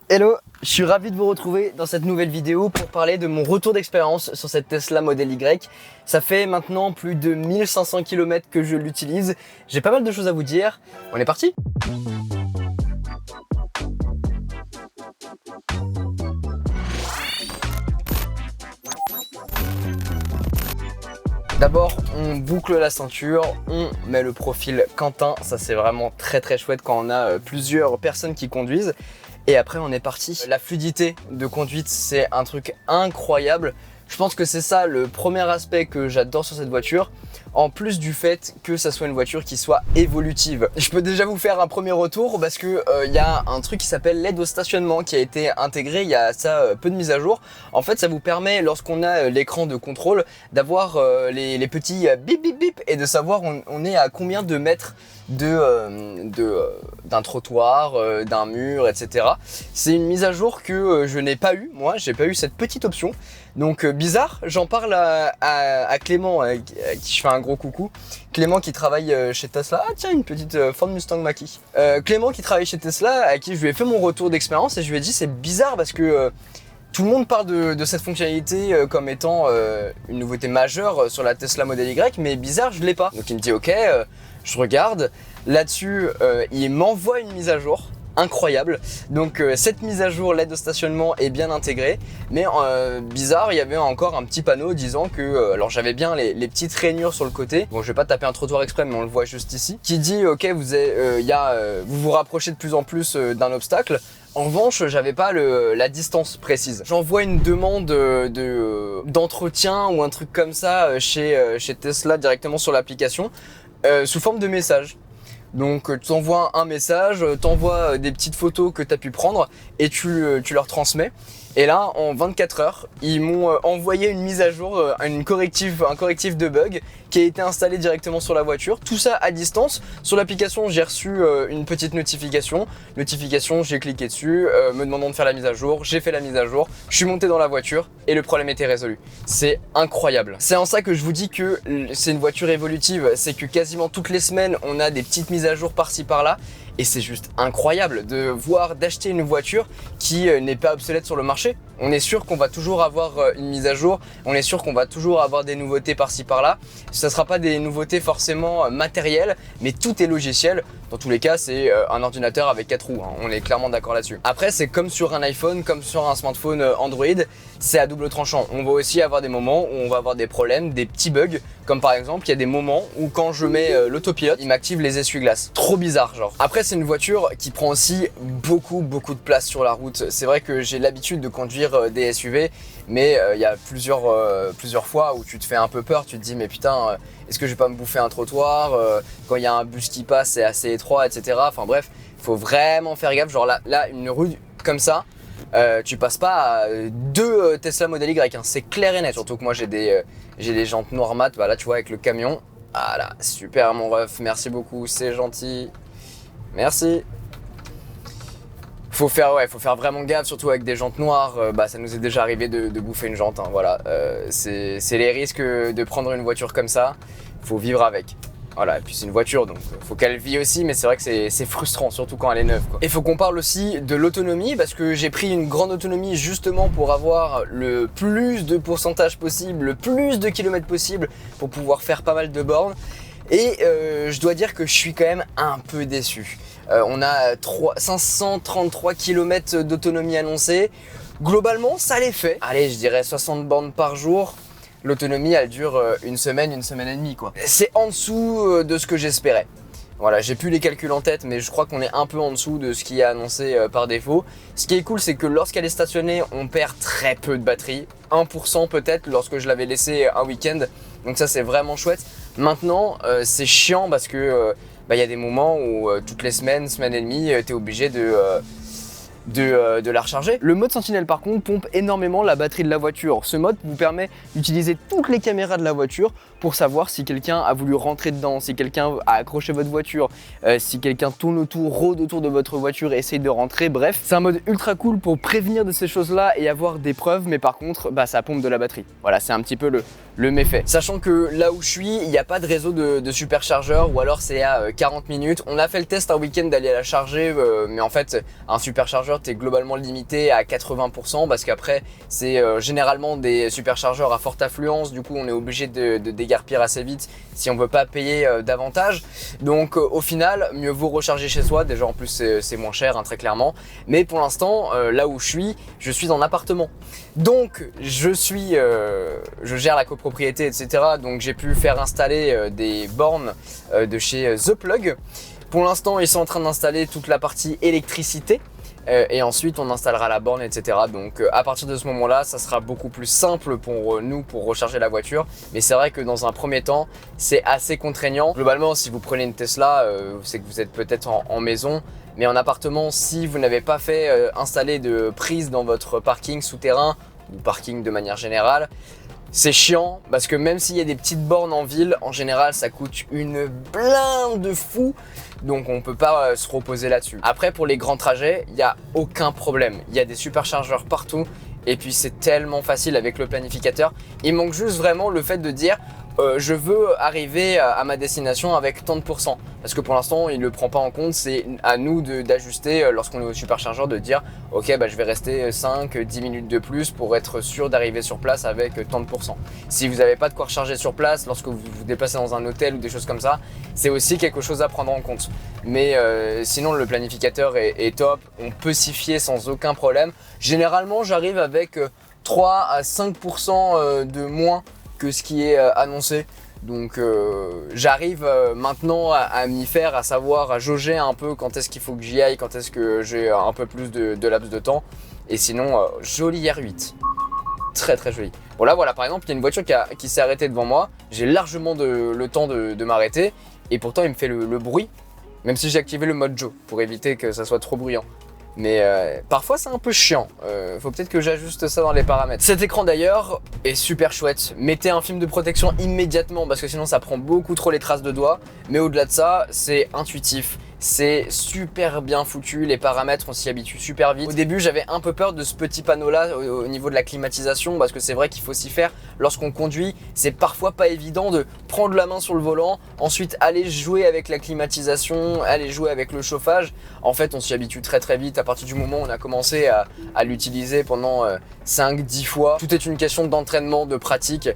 Hello, je suis ravi de vous retrouver dans cette nouvelle vidéo pour parler de mon retour d'expérience sur cette Tesla Model Y. Ça fait maintenant plus de 1500 km que je l'utilise. J'ai pas mal de choses à vous dire. On est parti ? D'abord, on boucle la ceinture, on met le profil Quentin. Ça, c'est vraiment très chouette quand on a plusieurs personnes qui conduisent. Et après, on est parti. La fluidité de conduite, c'est un truc incroyable. Je pense que c'est ça le premier aspect que j'adore sur cette voiture, en plus du fait que ça soit une voiture qui soit évolutive. Je peux déjà vous faire un premier retour parce que y a un truc qui s'appelle l'aide au stationnement qui a été intégré il y a peu de mises à jour. En fait, ça vous permet, lorsqu'on a l'écran de contrôle, d'avoir les petits bip bip bip et de savoir on est à combien de mètres d'un trottoir, d'un mur, etc. C'est une mise à jour que je n'ai pas eu, moi, j'ai pas eu cette petite option. Donc bizarre, j'en parle à Clément, à qui je fais un gros coucou. Clément qui travaille chez Tesla. Ah tiens, une petite Ford Mustang Mach-E. Clément qui travaille chez Tesla, à qui je lui ai fait mon retour d'expérience et je lui ai dit c'est bizarre parce que tout le monde parle de cette fonctionnalité comme étant une nouveauté majeure sur la Tesla Model Y, mais bizarre, je l'ai pas. Donc il me dit ok, je regarde. Là-dessus, il m'envoie une mise à jour. Incroyable. Donc cette mise à jour, l'aide au stationnement est bien intégrée, mais bizarre, il y avait encore un petit panneau disant que alors j'avais bien les petites rainures sur le côté. Bon, je vais pas taper un trottoir exprès, mais on le voit juste ici, qui dit ok, vous vous rapprochez de plus en plus d'un obstacle. En revanche, j'avais pas la distance précise. J'envoie une demande d'entretien ou un truc comme ça chez Tesla directement sur l'application sous forme de message. Donc tu t'envoies un message, t'envoies des petites photos que tu as pu prendre et tu leur transmets. Et là, en 24 heures, ils m'ont envoyé une mise à jour, un correctif de bug qui a été installé directement sur la voiture. Tout ça à distance. Sur l'application, j'ai reçu une petite notification. J'ai cliqué dessus, me demandant de faire la mise à jour. J'ai fait la mise à jour. Je suis monté dans la voiture et le problème était résolu. C'est incroyable. C'est en ça que je vous dis que c'est une voiture évolutive. C'est que quasiment toutes les semaines, on a des petites mises à jour par-ci par-là. Et c'est juste incroyable d'acheter une voiture qui n'est pas obsolète sur le marché. On est sûr qu'on va toujours avoir une mise à jour, on est sûr qu'on va toujours avoir des nouveautés par-ci par-là. Ce ne sera pas des nouveautés forcément matérielles, mais tout est logiciel. Dans tous les cas, c'est un ordinateur avec 4 roues, hein. On est clairement d'accord là-dessus. Après, c'est comme sur un iPhone, comme sur un smartphone Android, c'est à double tranchant. On va aussi avoir des moments où on va avoir des problèmes, des petits bugs, comme par exemple, il y a des moments où quand je mets l'autopilote, il m'active les essuie-glaces. Trop bizarre, genre. Après, c'est une voiture qui prend aussi beaucoup de place sur la route. C'est vrai que j'ai l'habitude de conduire des SUV, mais il y a plusieurs fois où tu te fais un peu peur, tu te dis mais putain, est-ce que je vais pas me bouffer un trottoir quand il y a un bus qui passe, c'est assez étroit, etc. Enfin bref, il faut vraiment faire gaffe. Genre là une rue comme ça, tu passes pas à deux Tesla Model Y, hein. C'est clair et net. Surtout que moi j'ai des jantes noires mat, bah là tu vois avec le camion. Ah là, super mon ref, merci beaucoup, c'est gentil. Merci. Faut faire vraiment gaffe, surtout avec des jantes noires. Ça nous est déjà arrivé de bouffer une jante, hein, voilà. C'est les risques de prendre une voiture comme ça. Faut vivre avec. Voilà, et puis c'est une voiture, donc faut qu'elle vit aussi, mais c'est vrai que c'est frustrant, surtout quand elle est neuve, quoi. Et faut qu'on parle aussi de l'autonomie, parce que j'ai pris une grande autonomie justement pour avoir le plus de pourcentage possible, le plus de kilomètres possible, pour pouvoir faire pas mal de bornes. Et je dois dire que je suis quand même un peu déçu. On a 533 km d'autonomie annoncée. Globalement, ça les fait. Allez, je dirais 60 bornes par jour. L'autonomie, elle dure une semaine et demie, quoi. C'est en dessous de ce que j'espérais. Voilà, j'ai plus les calculs en tête, mais je crois qu'on est un peu en dessous de ce qui est annoncé par défaut. Ce qui est cool, c'est que lorsqu'elle est stationnée, on perd très peu de batterie. 1% peut-être lorsque je l'avais laissé un week-end. Donc ça, c'est vraiment chouette. Maintenant, c'est chiant parce que y a des moments où toutes les semaine et demie, tu es obligé de la recharger. Le mode Sentinelle par contre pompe énormément la batterie de la voiture. Ce mode vous permet d'utiliser toutes les caméras de la voiture pour savoir si quelqu'un a voulu rentrer dedans, si quelqu'un a accroché votre voiture, si quelqu'un tourne autour, rôde autour de votre voiture et essaye de rentrer. Bref, c'est un mode ultra cool pour prévenir de ces choses là et avoir des preuves, mais par contre ça pompe de la batterie. Voilà, c'est un petit peu le méfait. Sachant que là où je suis, il n'y a pas de réseau de superchargeur ou alors c'est à 40 minutes. On a fait le test un week-end d'aller la charger, mais en fait, un superchargeur, t'es globalement limité à 80% parce qu'après, c'est généralement des superchargeurs à forte affluence. Du coup, on est obligé de déguerpir assez vite si on veut pas payer davantage. Donc, au final, mieux vaut recharger chez soi. Déjà, en plus, c'est moins cher, hein, très clairement. Mais pour l'instant, là où je suis en appartement. Donc, je gère la copropriété, etc. Donc j'ai pu faire installer des bornes de chez The Plug. Pour l'instant, ils sont en train d'installer toute la partie électricité. Et ensuite on installera la borne, etc. Donc à partir de ce moment-là, ça sera beaucoup plus simple pour nous pour recharger la voiture. Mais c'est vrai que dans un premier temps, c'est assez contraignant. Globalement, si vous prenez une Tesla, c'est que vous êtes peut-être en maison. Mais en appartement, si vous n'avez pas fait installer de prise dans votre parking souterrain ou parking de manière générale, c'est chiant parce que même s'il y a des petites bornes en ville, en général ça coûte une blinde de fou. Donc on peut pas se reposer là-dessus. Après pour les grands trajets, il n'y a aucun problème. Il y a des superchargeurs partout et puis c'est tellement facile avec le planificateur. Il manque juste vraiment le fait de dire je veux arriver à ma destination avec tant de pourcents. Parce que pour l'instant, il ne le prend pas en compte. C'est à nous d'ajuster lorsqu'on est au superchargeur, de dire ok, bah, je vais rester 5-10 minutes de plus pour être sûr d'arriver sur place avec tant de pourcents. Si vous n'avez pas de quoi recharger sur place, lorsque vous vous déplacez dans un hôtel ou des choses comme ça, c'est aussi quelque chose à prendre en compte. Mais sinon, le planificateur est top. On peut s'y fier sans aucun problème. Généralement, j'arrive avec 3 à 5% de moins que ce qui est annoncé. Donc j'arrive maintenant à m'y faire, à savoir, à jauger un peu quand est-ce qu'il faut que j'y aille, quand est-ce que j'ai un peu plus de laps de temps. Et sinon, joli R8. Très très joli. Bon là voilà, par exemple, il y a une voiture qui s'est arrêtée devant moi. J'ai largement le temps de m'arrêter. Et pourtant, il me fait le bruit. Même si j'ai activé le mode Joe pour éviter que ça soit trop bruyant. Mais parfois c'est un peu chiant, faut peut-être que j'ajuste ça dans les paramètres. Cet écran d'ailleurs est super chouette. Mettez un film de protection immédiatement parce que sinon ça prend beaucoup trop les traces de doigts. Mais au-delà de ça, c'est intuitif. C'est super bien foutu, les paramètres on s'y habitue super vite. Au début j'avais un peu peur de ce petit panneau là au niveau de la climatisation parce que c'est vrai qu'il faut s'y faire lorsqu'on conduit. C'est parfois pas évident de prendre la main sur le volant, ensuite aller jouer avec la climatisation, aller jouer avec le chauffage. En fait on s'y habitue très très vite à partir du moment où on a commencé à l'utiliser pendant 5-10 fois. Tout est une question d'entraînement, de pratique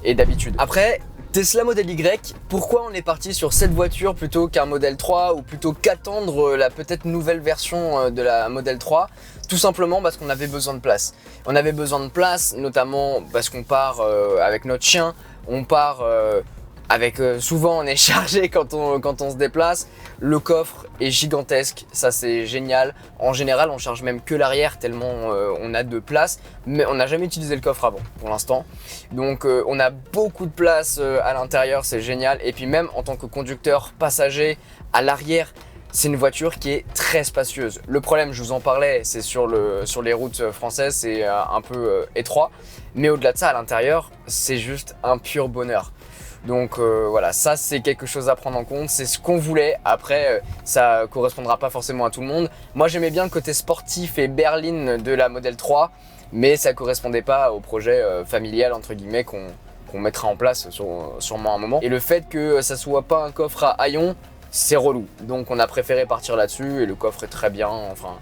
et d'habitude. Après, Tesla Model Y, pourquoi on est parti sur cette voiture plutôt qu'un Model 3 ou plutôt qu'attendre la peut-être nouvelle version de la Model 3? Tout simplement parce qu'on avait besoin de place. On avait besoin de place notamment parce qu'on part avec notre chien, on part avec souvent on est chargé quand on se déplace. Le coffre est gigantesque, ça c'est génial. En général on charge même que l'arrière tellement on a de place. Mais on n'a jamais utilisé le coffre avant pour l'instant. Donc on a beaucoup de place à l'intérieur, c'est génial. Et puis même en tant que conducteur passager à l'arrière, c'est une voiture qui est très spacieuse. Le problème, je vous en parlais, c'est sur les routes françaises, c'est un peu étroit. Mais au-delà de ça, à l'intérieur, c'est juste un pur bonheur. Donc voilà, ça c'est quelque chose à prendre en compte, c'est ce qu'on voulait. Après, ça correspondra pas forcément à tout le monde. Moi j'aimais bien le côté sportif et berline de la Model 3, mais ça correspondait pas au projet familial entre guillemets qu'on mettra en place sûrement un moment. Et le fait que ça soit pas un coffre à haillons, c'est relou. Donc on a préféré partir là-dessus et le coffre est très bien, enfin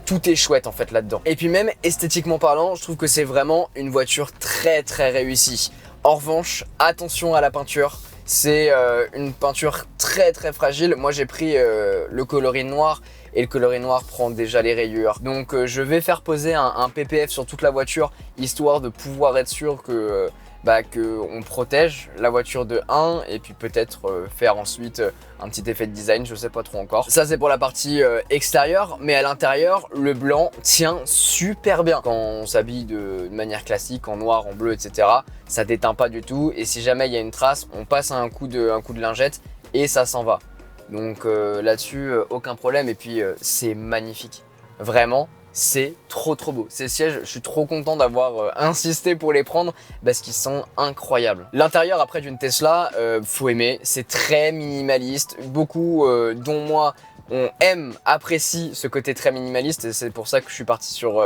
tout est chouette en fait là-dedans. Et puis même esthétiquement parlant, je trouve que c'est vraiment une voiture très très réussie. En revanche, attention à la peinture, c'est une peinture très très fragile. Moi j'ai pris le coloris noir et le coloris noir prend déjà les rayures. Donc je vais faire poser un PPF sur toute la voiture histoire de pouvoir être sûr que on protège la voiture de 1 et puis peut-être faire ensuite un petit effet de design, je sais pas trop encore. Ça c'est pour la partie extérieure, mais à l'intérieur le blanc tient super bien. Quand on s'habille de manière classique en noir, en bleu, etc., ça déteint pas du tout et si jamais il y a une trace, on passe un coup de lingette et ça s'en va. Donc là-dessus aucun problème et puis c'est magnifique, vraiment. C'est trop beau. Ces sièges, je suis trop content d'avoir insisté pour les prendre parce qu'ils sont incroyables. L'intérieur après d'une Tesla, faut aimer, c'est très minimaliste. Beaucoup, dont moi, on apprécie ce côté très minimaliste et c'est pour ça que je suis parti sur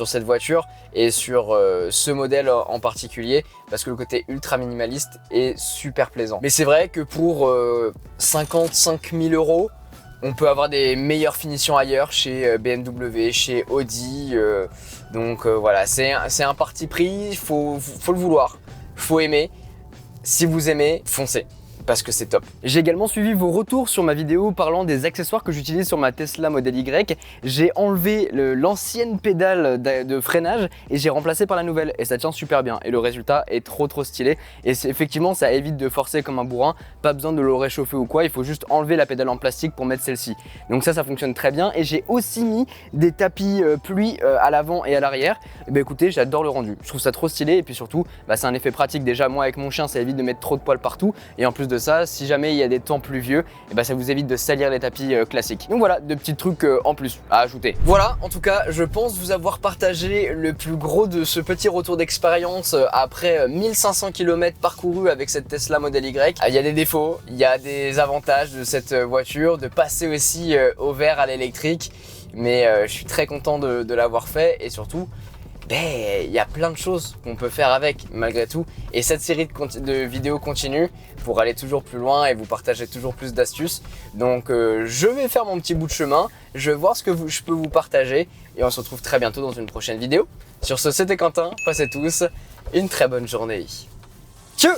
cette voiture et sur ce modèle en particulier parce que le côté ultra minimaliste est super plaisant. Mais c'est vrai que pour 55 000 €, on peut avoir des meilleures finitions ailleurs chez BMW, chez Audi. Donc voilà, c'est un parti pris, faut le vouloir, faut aimer. Si vous aimez, foncez. Parce que c'est top. J'ai également suivi vos retours sur ma vidéo parlant des accessoires que j'utilise sur ma Tesla Model Y. J'ai enlevé l'ancienne pédale de freinage et j'ai remplacé par la nouvelle et ça tient super bien et le résultat est trop stylé et effectivement ça évite de forcer comme un bourrin, pas besoin de le réchauffer ou quoi, il faut juste enlever la pédale en plastique pour mettre celle-ci. Donc ça fonctionne très bien et j'ai aussi mis des tapis pluie à l'avant et à l'arrière. Et bah écoutez, j'adore le rendu, je trouve ça trop stylé et puis surtout c'est un effet pratique. Déjà moi avec mon chien ça évite de mettre trop de poils partout et en plus de ça, si jamais il y a des temps pluvieux, ça vous évite de salir les tapis classiques. Donc voilà, de petits trucs en plus à ajouter. Voilà, en tout cas, je pense vous avoir partagé le plus gros de ce petit retour d'expérience après 1500 km parcourus avec cette Tesla Model Y. Il y a des défauts, il y a des avantages de cette voiture, de passer aussi au vert à l'électrique, mais je suis très content de l'avoir fait et surtout, il y a plein de choses qu'on peut faire avec malgré tout et cette série de vidéos continue pour aller toujours plus loin et vous partager toujours plus d'astuces. Donc je vais faire mon petit bout de chemin, je vais voir ce que je peux vous partager et on se retrouve très bientôt dans une prochaine vidéo. Sur ce, c'était Quentin, passez tous une très bonne journée. Tchau!